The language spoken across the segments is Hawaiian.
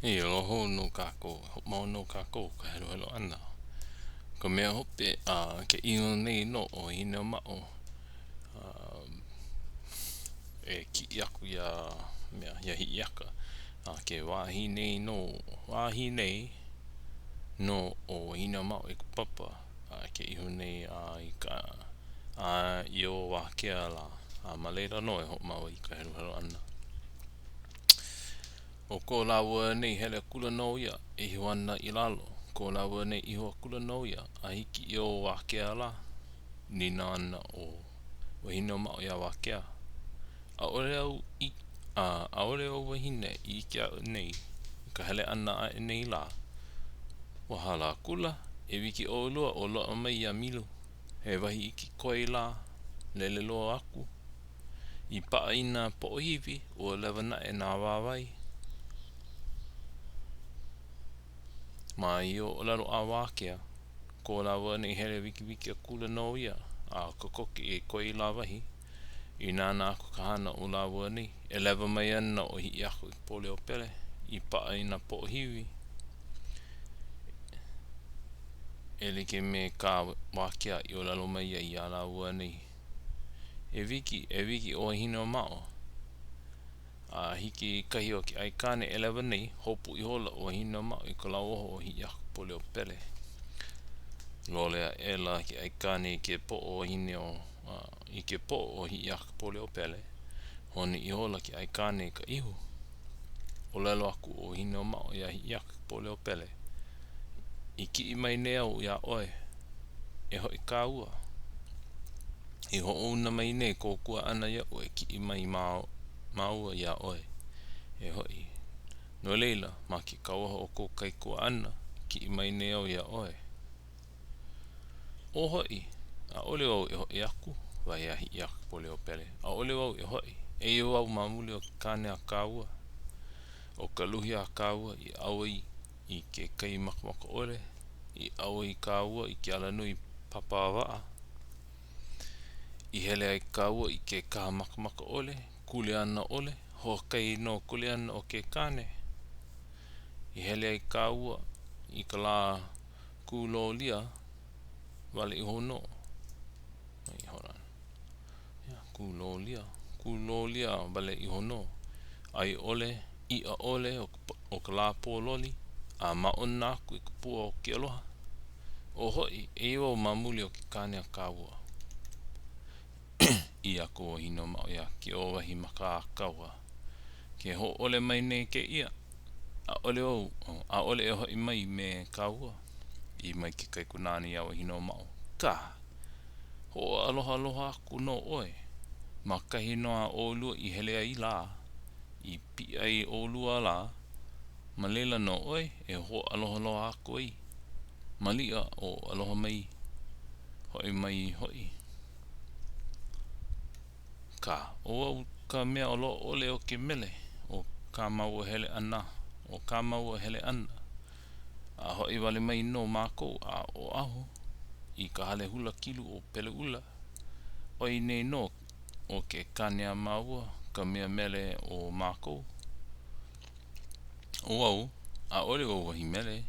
E loho no kako, mo no kako ka helo helo ana. Ko mea hope ke ino nei no o ina mao e ki iaku ia mea ia hi iaka. Ke wahi nei no, wahi nei no o ina mao e papa ke iho nei i ka i o wakea la maleira no e ho mau i ka helo helo ana. O ko lawa nei hele kula no ia e hiwana i lalo. Ko lawa nei iho kula no ia a hiki i o wakea la ni nana o hino mao ia wakea. A ore au i a ore o wahine i kia nei ka hele ana a nei la. Wahala kula e wiki o lua o loa mai ia milu. He wahi iki koe la lele loa aku. I paa ina po ohivi o lewa na e nā wāwai. Ma i o lalo a wakea, ko lawa nei hele wiki wiki a kula no ia, a kokoki e koe la wahi, i nāna ako kahana o lawa nei, e lewa mai ana o hi ako i pole o pele, i paa ina po hiwi, e like me ka wakea i o lalo mai i a lawa nei. E wiki o hino mao, a hiki kahi o ki aikane e lewa nei, hopu i hola o hino mao i ko lau oho o hi ako pole o pele. Lolea e la ki aikane i ke po o hine o i ke po o hi iaka pole o pele honi i hola ki aikane ka ihu o lelo aku o hine o mao ia hi iaka pole o pele i ki i mai nea o ia oe e hoi ka ua i ho una mai ne ko kua ana ia o e ki i mai maua ia oe e hoi no leila ma ki kawaha o ko kai kua ana ki i mai nea o ia oe o hoi, a ole wau e hoi aku, vai ahi i aku pole o pele. A ole wau e hoi, e wau mamuli o kane a kaua, o ka luhi a kaua i aoi i ke kai makamaka ole, i aoi kaua i ke alanui papawaa, i hele ai kaua i ke kaha makamaka ole, kule ana ole, ho kai no kule ana o ke kane, i hele ai kaua i ka la kulo lia, wale i hono mai horan ya kulo lia wale i hono ai ole i a ole o ka la pololi a maona ku i ka pua o ke aloha o hoi e iwa mamuli o ke kane a kaua i a ko hino mao ia ki o wahi maka a kaua ke ho ole mai nei ke ia a ole e hoi mai me kaua i mai ke kai kunani au hino mao ka ho aloha aloha aku no oe ma kahi noa o lua i hele ai la i pi ai o lua la ma leila no oe e ho aloha aloha aku ai ma lia o aloha mai hoi ka o au ka mea o lo ole o ke mele o ka mau hele ana o ka mau hele ana a hoi wale mai no mako a o aho i ka hale hula kilu o pele ula oi nei no o ke kane a maua ka mea mele o mako o au a ole o wahi mele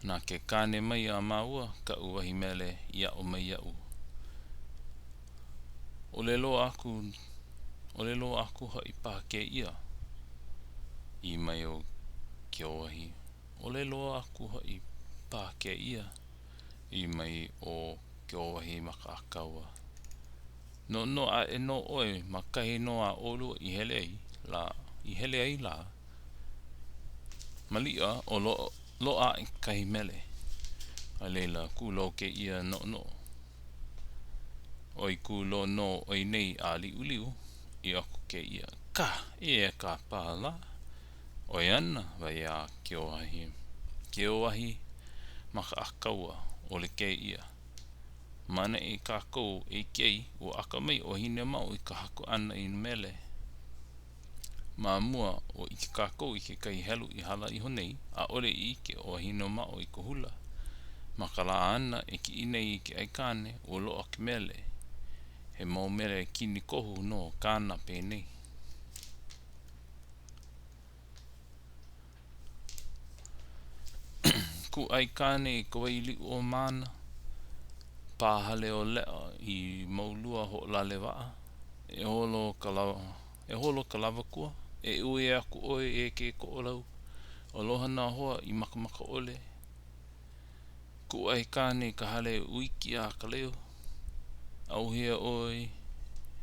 na ke kane mai a maua ka u wahi mele ia o mai au o le lo aku hoi pa ke ia i mai o ke o wahi o le lo aku hoi pa ke ia i mai o ke o wahi maka akaua no a e no oe makahi no a olu i hele ai la malia o lo a i kahi mele a leila ku lo ke ia no oi ku lo no oi nei a liu i aku ke ia ka e ka pala oi ana vai a ke o wahi maka akaua o le ke ia mana e kako e kei o aka mai o hine mau i ka hako ana i mele ma mua o i ke kako i ke kai helu i hala i honei a ole i ke o hino mau i ko hula ma ka la ana e ki inei i ke aikane o lo o ke mele he mau mele kini kohu no kana pe nei Ku ai kane ko ili o mana. Pahale o lea I maulua ho lale waa. E holo ka lava kua. E ue aku oe e ke ko olau. O lohana hoa I makamaka ole. Ku ai kane ka hale uiki a ka leo. Au hea oi.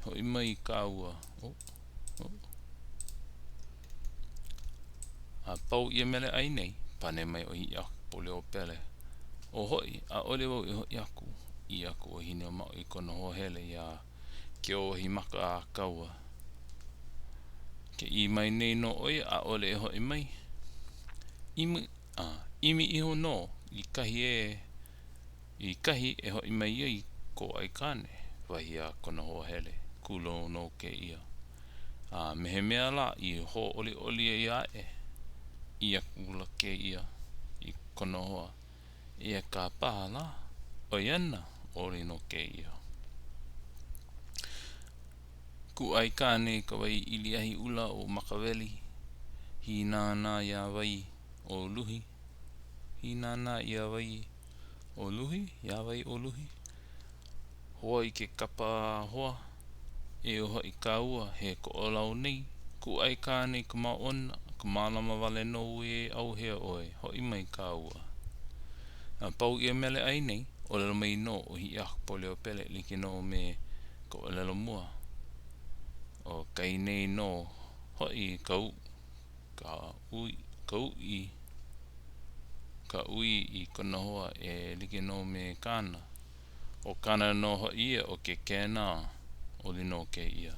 Ho I mai ka ua. A pau ia mele ai nei. Pane mai o hi aku pole o pele. O hoi a ole wau I hoi aku. I aku o hine o mau I kona hoa hele ia ke o hi maka a kaua. Ke I mai nei no oi a ole e hoi mai. Imi iho no I kahi e hoi mai I ko ai kane. Wahi a kona hoa hele. Kulo no ke ia. Mehe mea la I ho oli e ae. I aku la ke ia. I kona hoa. Ia ka paha la. O iana oli no ke ia. Ku ai kane ka wai ili ahi ula o makaweli. Hi nana ia wai o luhi. Hi nana ia wai o luhi. Ia wai o luhi. Hoa I ke kapa hoa. E oha I ka ua he ko o lau nei. Ku ai kane ka maona. Ka malama wale no e au hea oe. Hoi mai ka ua. Pau ia mele ai nei. O lelo mai no o hi aku pole o pele. Like no me ko o lelo mua. O kai nei no. Hoi ka ui. Ka ui I kona hoa e like no me kana. O kana no hoi ia o ke kena. O li no ke ia.